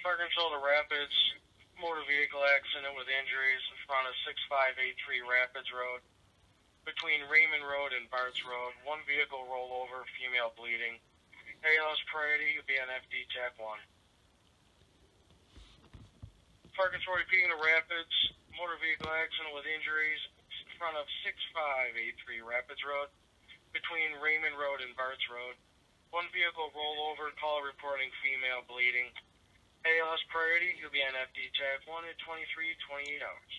Fire Control to Rapids, motor vehicle accident with injuries in front of 6583 Rapids Road, between Raymond Road and Bart's Road. One vehicle rollover, female bleeding. ALS Priority, you'll be on FD Tech 1. Fire Control repeating to Rapids, motor vehicle accident with injuries in front of 6583 Rapids Road, between Raymond Road and Bart's Road. One vehicle rollover, call reporting female bleeding. ALS Priority, you'll be on FD Tech 1 at 23:28 hours.